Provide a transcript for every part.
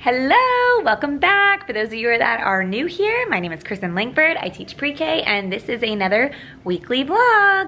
Hello, welcome back. For those of you that are new here, my name is Kristen Langford. I teach pre-K and this is another weekly vlog.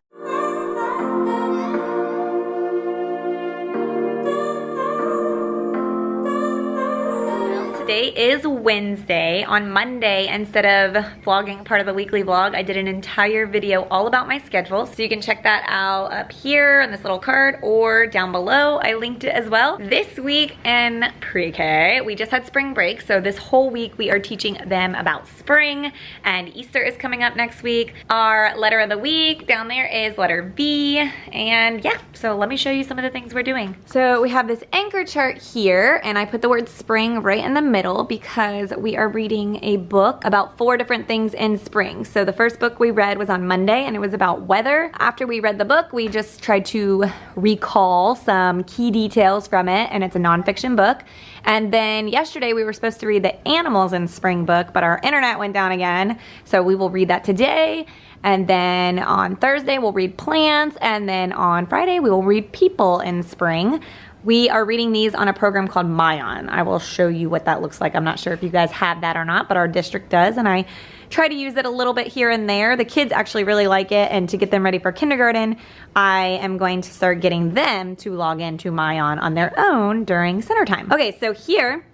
Today is Wednesday. On Monday, instead of vlogging part of the weekly vlog, I did an entire video all about my schedule. So you can check that out up here on this little card or down below. I linked it as well. This week in pre-K, we just had spring break. So this whole week we are teaching them about spring, and Easter is coming up next week. Our letter of the week down there is letter V. And yeah, so let me show you some of the things we're doing. So we have this anchor chart here, and I put the word spring right in the middle because we are reading a book about 4 different things in spring. So the first book we read was on Monday and it was about weather. After we read the book, we just tried to recall some key details from it, and it's a nonfiction book. And then yesterday we were supposed to read the animals in spring book, but our internet went down again. So we will read that today. And then on Thursday we'll read plants, and then on Friday we will read people in spring. We are reading these on a program called Mayan. I will show you what that looks like. I'm not sure if you guys have that or not, but our district does, and I try to use it a little bit here and there. The kids actually really like it, and to get them ready for kindergarten, I am going to start getting them to log into Mayan on their own during center time. Okay, so here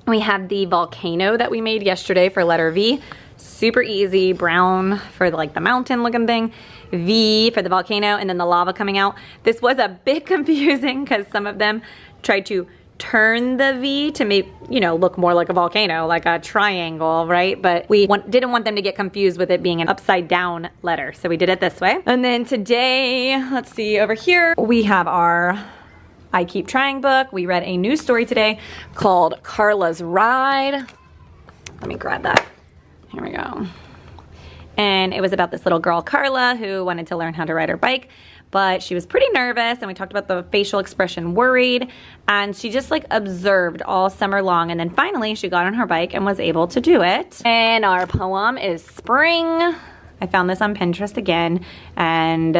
we have the volcano that we made yesterday for letter V. Super easy, brown for like the mountain looking thing, V for the volcano, and then the lava coming out. This was a bit confusing because some of them tried to turn the V to make, you know, look more like a volcano, like a triangle, right? But we didn't want them to get confused with it being an upside down letter, so we did it this way. And then today, let's see, over here, we have our I Keep Trying book. We read a new story today called Carla's Ride. Let me grab that. Here we go. And it was about this little girl, Carla, who wanted to learn how to ride her bike, but she was pretty nervous, and we talked about the facial expression worried, and she just like observed all summer long, and then finally she got on her bike and was able to do it. And our poem is Spring. I found this on Pinterest again, and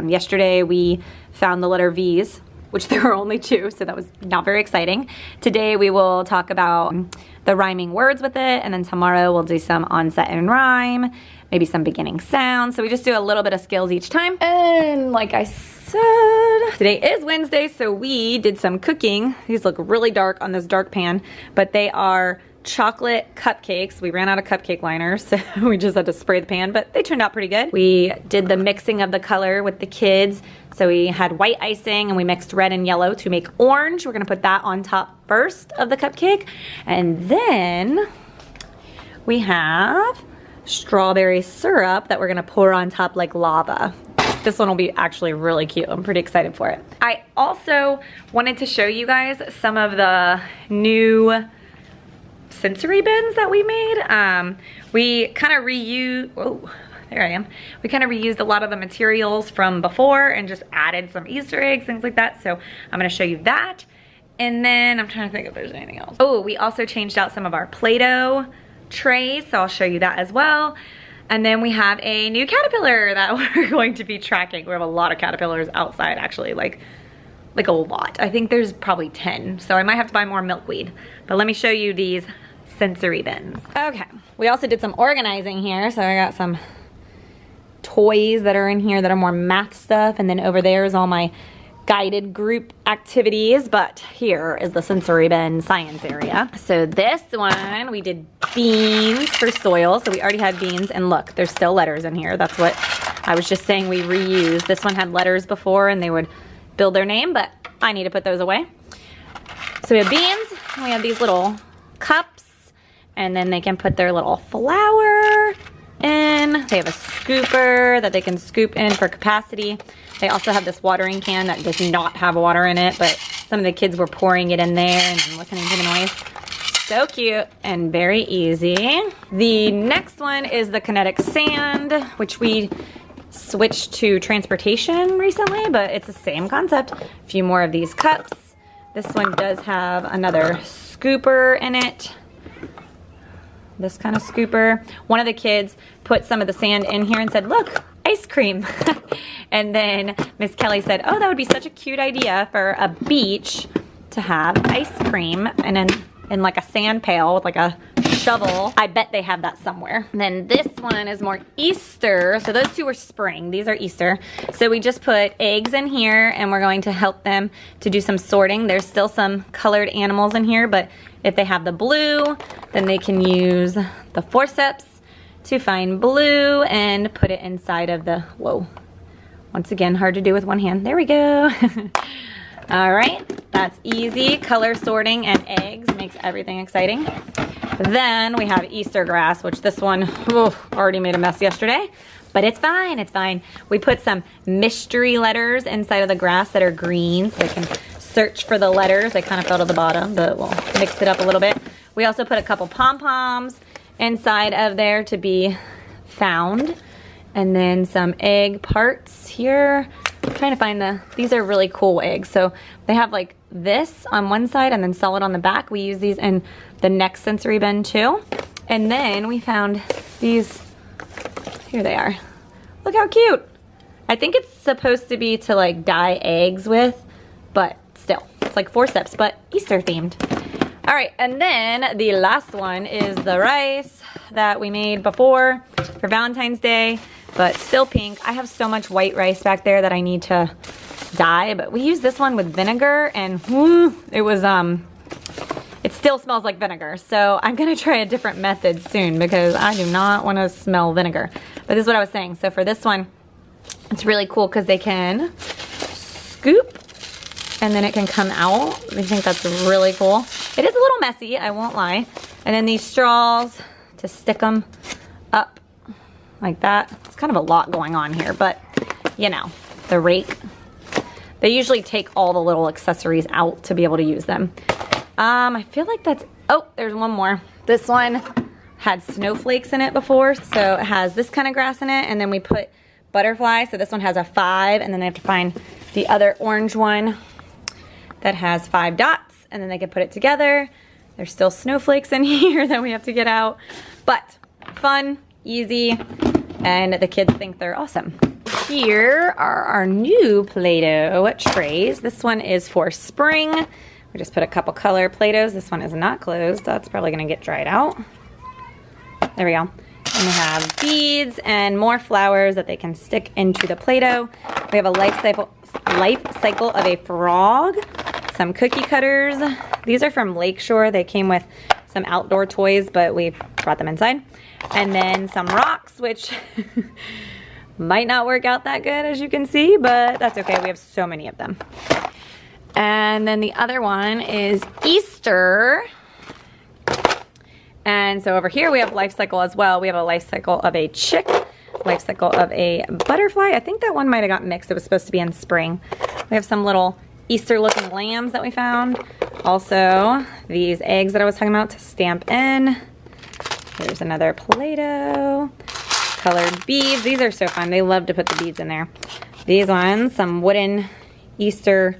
yesterday we found the letter V's, which there were only 2, so that was not very exciting. Today we will talk about the rhyming words with it, and then tomorrow we'll do some onset and rhyme, maybe some beginning sounds. So we just do a little bit of skills each time. And like I said, today is Wednesday, so we did some cooking. These look really dark on this dark pan, but they are chocolate cupcakes. We ran out of cupcake liners, so we just had to spray the pan, but they turned out pretty good. We did the mixing of the color with the kids. So we had white icing and we mixed red and yellow to make orange. We're gonna put that on top first of the cupcake. And then we have strawberry syrup that we're gonna pour on top like lava. This one will be actually really cute. I'm pretty excited for it. I also wanted to show you guys some of the new sensory bins that we made. We kind of reused, oh, there I am. We kind of reused a lot of the materials from before and just added some Easter eggs, things like that. So I'm gonna show you that. And then I'm trying to think if there's anything else. Oh, we also changed out some of our Play-doh trays, so I'll show you that as well. And then we have a new caterpillar that we're going to be tracking. We have a lot of caterpillars outside, actually, like a lot. I think there's probably 10, so I might have to buy more milkweed. But let me show you these sensory bins. Okay, we also did some organizing here, so I got some toys that are in here that are more math stuff, and then over there is all my guided group activities, but here is the sensory bin science area. So this one, we did beans for soil, so we already had beans, and look, there's still letters in here. That's what I was just saying we reused. This one had letters before and they would build their name, but I need to put those away. So we have beans, and we have these little cups, and then they can put their little flour in. They have a scooper that they can scoop in for capacity. They also have this watering can that does not have water in it, but some of the kids were pouring it in there and listening to the noise. So cute and very easy. The next one is the kinetic sand, which we switched to transportation recently, but it's the same concept. A few more of these cups. This one does have another scooper in it. This kind of scooper. One of the kids put some of the sand in here and said, look, ice cream. And then Miss Kelly said, oh, that would be such a cute idea for a beach to have ice cream. And then in like a sand pail with like a shovel. I bet they have that somewhere. And then this one is more Easter. So those two are spring. These are Easter. So we just put eggs in here and we're going to help them to do some sorting. There's still some colored animals in here, but if they have the blue, then they can use the forceps to find blue and put it inside of the, whoa. Once again, hard to do with one hand. There we go. All right, that's easy. Color sorting and eggs makes everything exciting. Then we have Easter grass, which this one already made a mess yesterday, but it's fine, it's fine. We put some mystery letters inside of the grass that are green, so they can search for the letters. They kind of fell to the bottom, but we'll mix it up a little bit. We also put a couple pom-poms inside of there to be found. And then some egg parts here. I'm trying to find these are really cool eggs. So they have like this on one side and then solid on the back. We use these in the next sensory bin too. And then we found these, here they are. Look how cute. I think it's supposed to be to like dye eggs with, but still, it's like forceps, but Easter themed. All right, and then the last one is the rice that we made before for Valentine's Day, but still pink. I have so much white rice back there that I need to dye, but we used this one with vinegar and it was, it still smells like vinegar. So I'm gonna try a different method soon because I do not wanna smell vinegar. But this is what I was saying. So for this one, it's really cool because they can scoop and then it can come out. I think that's really cool. It is a little messy, I won't lie. And then these straws to stick them up like that. It's kind of a lot going on here, but you know, the rake. They usually take all the little accessories out to be able to use them. I feel like that's, oh, there's one more. This one had snowflakes in it before, so it has this kind of grass in it, and then we put butterfly, so this one has a 5, and then they have to find the other orange one that has 5 dots, and then they can put it together. There's still snowflakes in here that we have to get out, but fun, easy, and the kids think they're awesome. Here are our new Play-Doh trays. This one is for spring. We just put a couple color Play-Dohs. This one is not closed. That's probably gonna get dried out. There we go. And we have beads and more flowers that they can stick into the Play-Doh. We have a life cycle of a frog, some cookie cutters. These are from Lakeshore. They came with some outdoor toys, but we brought them inside. And then some rocks, which might not work out that good, as you can see, but that's okay. We have so many of them. And then the other one is Easter. And so over here we have life cycle as well. We have a life cycle of a chick, life cycle of a butterfly. I think that one might have got mixed. It was supposed to be in spring. We have some little Easter looking lambs that we found. Also, these eggs that I was talking about to stamp in. Here's another Play-Doh. Colored beads. These are so fun. They love to put the beads in there. These ones, some wooden Easter,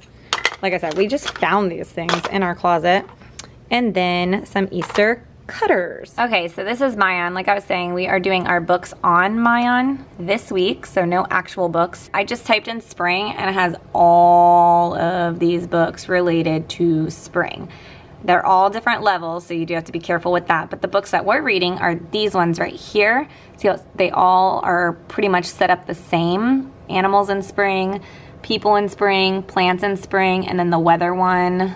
like I said, we just found these things in our closet. And then some Easter cutters. Okay, so this is Mayan. Like I was saying, we are doing our books on Mayan this week, so no actual books. I just typed in spring and it has all of these books related to spring. They're all different levels, so you do have to be careful with that. But the books that we're reading are these ones right here. So they all are pretty much set up the same. Animals in spring, people in spring, plants in spring, and then the weather one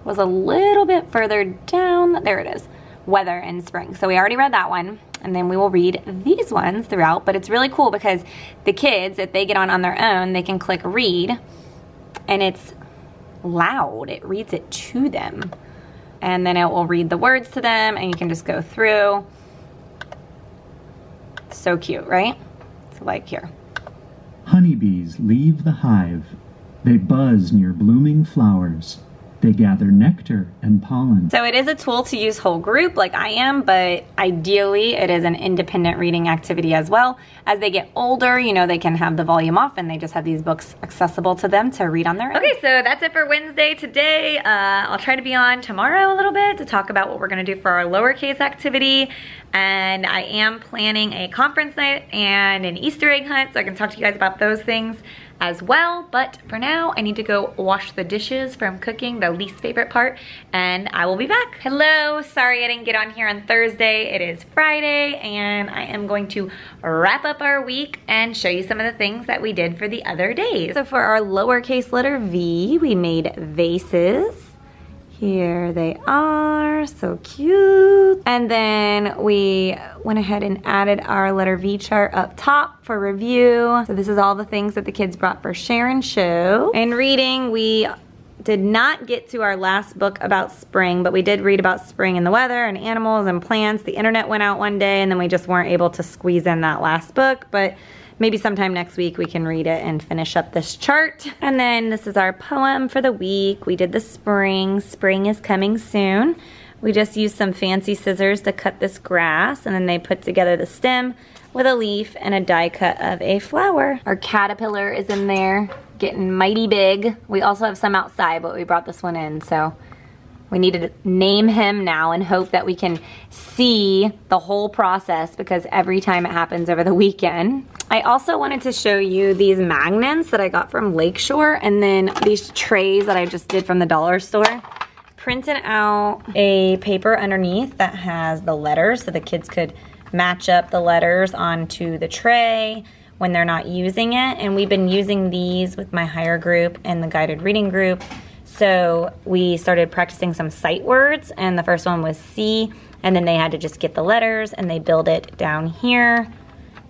was a little bit further down. There it is, weather in spring. So we already read that one, and then we will read these ones throughout. But it's really cool because the kids, if they get on their own, they can click read, and it's loud. It reads it to them, and then it will read the words to them, and you can just go through. So cute, right? So like here. Honeybees leave the hive. They buzz near blooming flowers. They gather nectar and pollen. So it is a tool to use whole group like I am, but ideally it is an independent reading activity as well. As they get older, you know, they can have the volume off and they just have these books accessible to them to read on their own. Okay, so that's it for Wednesday today. I'll try to be on tomorrow a little bit to talk about what we're gonna do for our lowercase activity. And I am planning a conference night and an Easter egg hunt, so I can talk to you guys about those things as well. But for now, I need to go wash the dishes from cooking, the least favorite part, and I will be back. Hello, sorry I didn't get on here on Thursday. It is Friday, and I am going to wrap up our week and show you some of the things that we did for the other days. So for our lowercase letter V, we made vases. Here they are, so cute. And then we went ahead and added our letter V chart up top for review. So this is all the things that the kids brought for share and show. In reading, we did not get to our last book about spring, but we did read about spring and the weather and animals and plants. The internet went out one day and then we just weren't able to squeeze in that last book, but maybe sometime next week we can read it and finish up this chart. And then this is our poem for the week. We did the spring. Spring is coming soon. We just used some fancy scissors to cut this grass, and then they put together the stem with a leaf and a die cut of a flower. Our caterpillar is in there, getting mighty big. We also have some outside, but we brought this one in, so we need to name him now and hope that we can see the whole process, because every time it happens over the weekend. I also wanted to show you these magnets that I got from Lakeshore, and then these trays that I just did from the dollar store. Printed out a paper underneath that has the letters so the kids could match up the letters onto the tray when they're not using it. And we've been using these with my higher group and the guided reading group. So we started practicing some sight words, and the first one was C, and then they had to just get the letters and they build it down here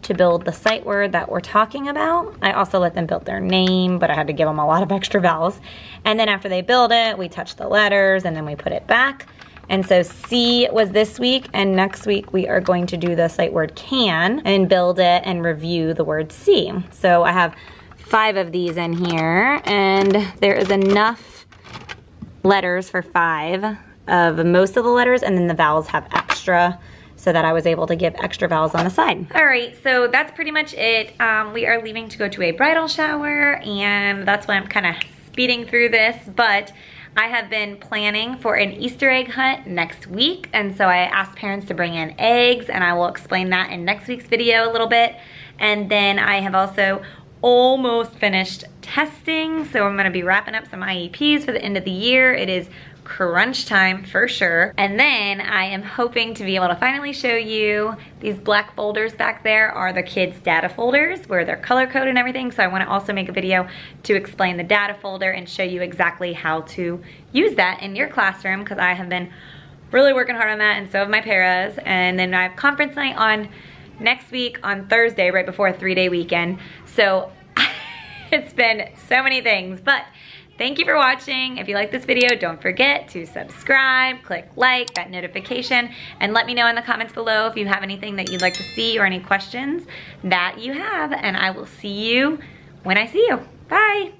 to build the sight word that we're talking about. I also let them build their name, but I had to give them a lot of extra vowels. And then after they build it, we touch the letters and then we put it back. And so C was this week, and next week we are going to do the sight word can and build it and review the word C. So I have 5 of these in here, and there is enough letters for 5 of most of the letters, and then the vowels have extra, so that I was able to give extra vowels on the side. All right, so that's pretty much it. We are leaving to go to a bridal shower, and that's why I'm kind of speeding through this, but I have been planning for an Easter egg hunt next week, and so I asked parents to bring in eggs, and I will explain that in next week's video a little bit. And then I have also almost finished testing, so I'm gonna be wrapping up some IEPs for the end of the year. It is crunch time for sure. And then I am hoping to be able to finally show you these black folders back there are the kids' data folders where they're color coded and everything. So I want to also make a video to explain the data folder and show you exactly how to use that in your classroom, because I have been really working hard on that, and so have my paras. And then I have conference night on next week on Thursday, right before a 3-day weekend. So it's been so many things, but thank you for watching. If you like this video, don't forget to subscribe, click like, that notification, and let me know in the comments below if you have anything that you'd like to see or any questions that you have, and I will see you when I see you. Bye.